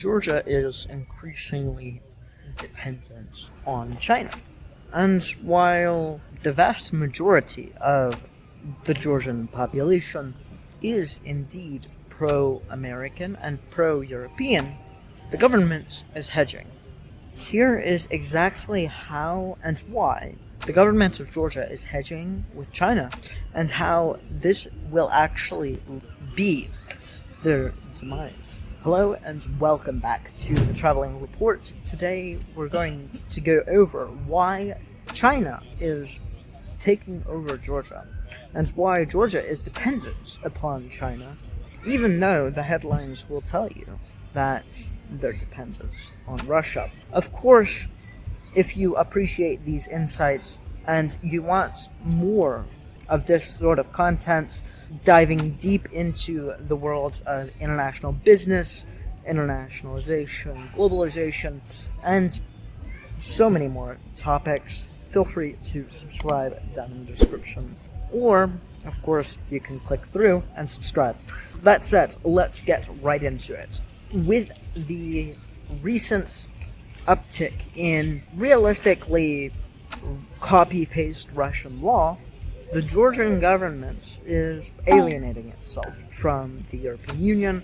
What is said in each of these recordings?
Georgia is increasingly dependent on China. And while the vast majority of the Georgian population is indeed pro-American and pro-European, the government is hedging. Here is exactly how and why the government of Georgia is hedging with China, and how this will actually be their demise. Hello and welcome back to the Traveling Report. Today we're going to go over why China is taking over Georgia, and why Georgia is dependent upon China, even though the headlines will tell you that they're dependent on Russia. Of course, if you appreciate these insights and you want more of this sort of content, diving deep into the world of international business, internationalization, globalization, and so many more topics, feel free to subscribe down in the description. Or, of course, you can click through and subscribe. That said, let's get right into it. With the recent uptick in realistically copy-paste Russian law, the Georgian government is alienating itself from the European Union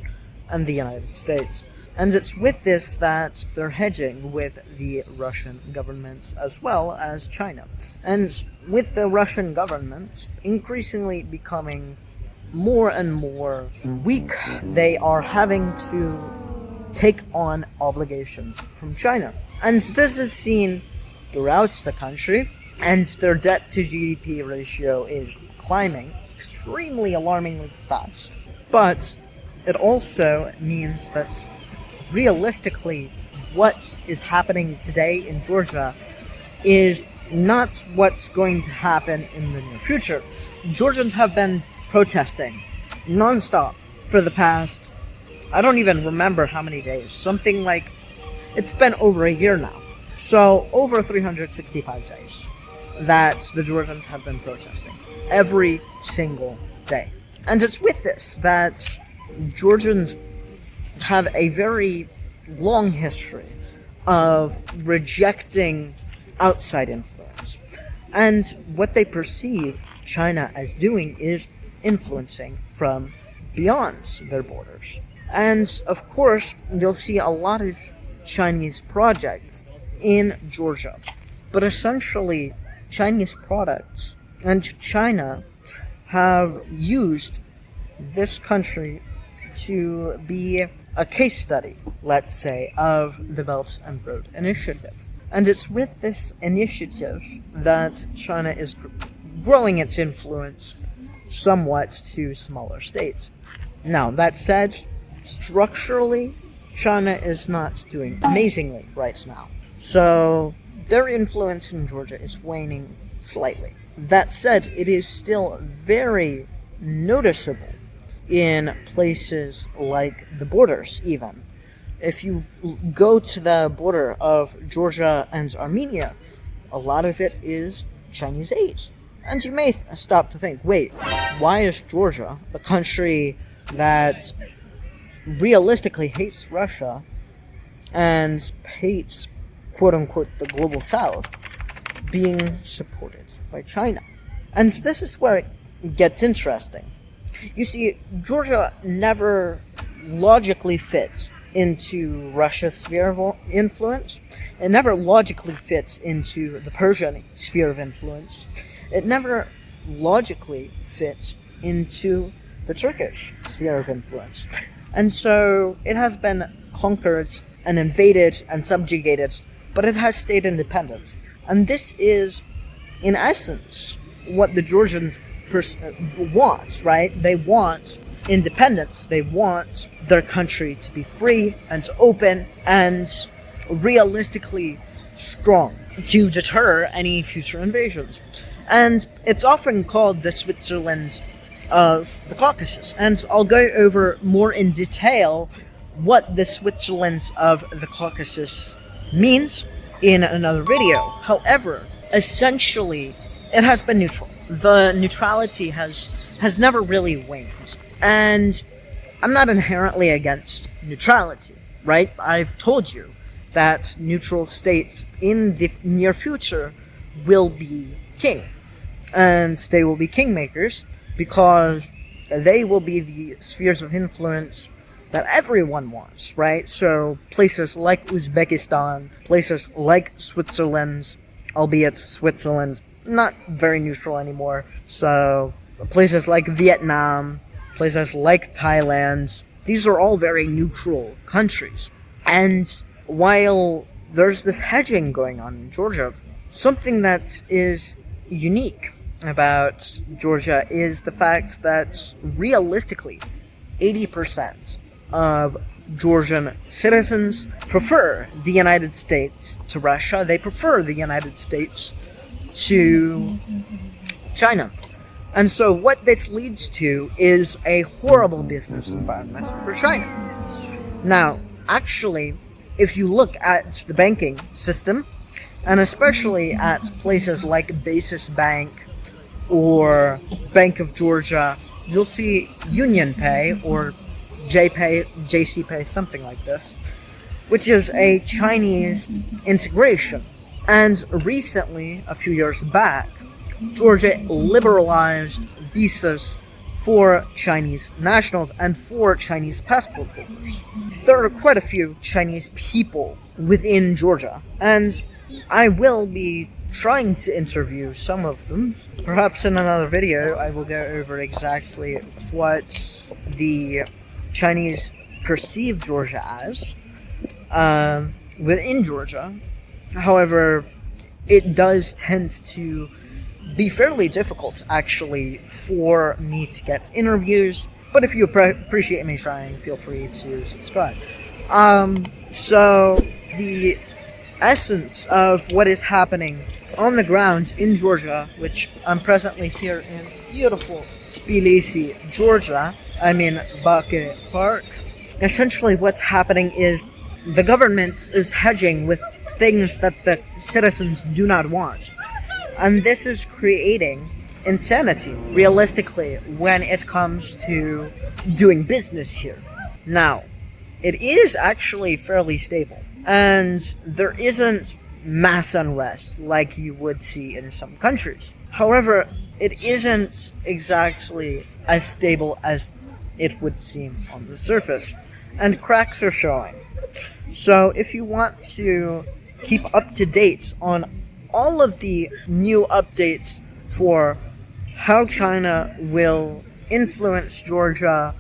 and the United States. And it's with this that they're hedging with the Russian government as well as China. And with the Russian government increasingly becoming more and more weak, they are having to take on obligations from China. And this is seen throughout the country, and their debt to GDP ratio is climbing extremely alarmingly fast. But it also means that realistically, what is happening today in Georgia is not what's going to happen in the near future. Georgians have been protesting nonstop for the past, I don't even remember how many days, something like, it's been over a year now. So over 365 days that the Georgians have been protesting every single day. And it's with this that Georgians have a very long history of rejecting outside influence. And what they perceive China as doing is influencing from beyond their borders. And of course, you'll see a lot of Chinese projects in Georgia. But essentially, Chinese products and China have used this country to be a case study, let's say, of the Belt and Road Initiative. And it's with this initiative that China is growing its influence somewhat to smaller states. Now, that said, structurally, China is not doing amazingly right now. So their influence in Georgia is waning slightly. That said, it is still very noticeable in places like the borders, even. If you go to the border of Georgia and Armenia, a lot of it is Chinese aid. And you may stop to think, wait, why is Georgia, a country that realistically hates Russia and hates, quote-unquote, the global south, being supported by China? And this is where it gets interesting. You see, Georgia never logically fits into Russia's sphere of influence. It never logically fits into the Persian sphere of influence. It never logically fits into the Turkish sphere of influence. And so it has been conquered and invaded and subjugated, but it has stayed independent. And this is, in essence, what the Georgians want, right? They want independence. They want their country to be free and open and realistically strong to deter any future invasions. And it's often called the Switzerland of the Caucasus. And I'll go over more in detail what the Switzerland of the Caucasus means in another video. However, essentially, it has been neutral. The neutrality has never really waned. And I'm not inherently against neutrality. right? I've told you that neutral states in the near future will be king. And they will be kingmakers because they will be the spheres of influence that everyone wants, right? So places like Uzbekistan, places like Switzerland, albeit Switzerland's not very neutral anymore. So places like Vietnam, places like Thailand, these are all very neutral countries. And while there's this hedging going on in Georgia, something that is unique about Georgia is the fact that realistically 80% of Georgian citizens prefer the United States to Russia. They prefer the United States to China. And so what this leads to is a horrible business environment for China. Now, actually, if you look at the banking system, and especially at places like Basis Bank or Bank of Georgia, you'll see UnionPay or JPay, JCPay, something like this, which is a Chinese integration. And recently, a few years back, Georgia liberalized visas for Chinese nationals and for Chinese passport holders. There are quite a few Chinese people within Georgia, and I will be trying to interview some of them. Perhaps in another video I will go over exactly what the Chinese perceive Georgia as within Georgia. However, it does tend to be fairly difficult actually for me to get interviews, but if you appreciate me trying, feel free to subscribe. So the essence of what is happening on the ground in Georgia, which I'm presently here in beautiful Tbilisi, Georgia. I'm in Baku Park. Essentially what's happening is the government is hedging with things that the citizens do not want. And this is creating insanity, realistically, when it comes to doing business here. Now, it is actually fairly stable, and there isn't mass unrest like you would see in some countries. However, it isn't exactly as stable as it would seem on the surface, and cracks are showing. So if you want to keep up to date on all of the new updates for how China will influence Georgia,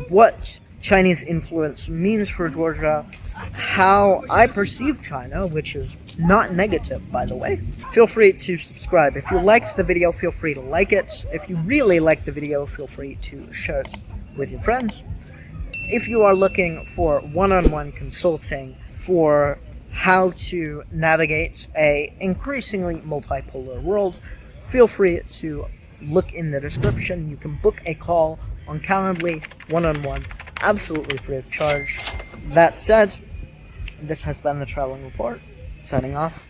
what Chinese influence means for Georgia, how I perceive China, which is not negative, by the way, feel free to subscribe. If you liked the video, feel free to like it. If you really liked the video, feel free to share it with your friends. If you are looking for one-on-one consulting for how to navigate a increasingly multipolar world, feel free to look in the description. You can book a call on Calendly, one-on-one, absolutely free of charge. That said, this has been the Traveling Report, signing off.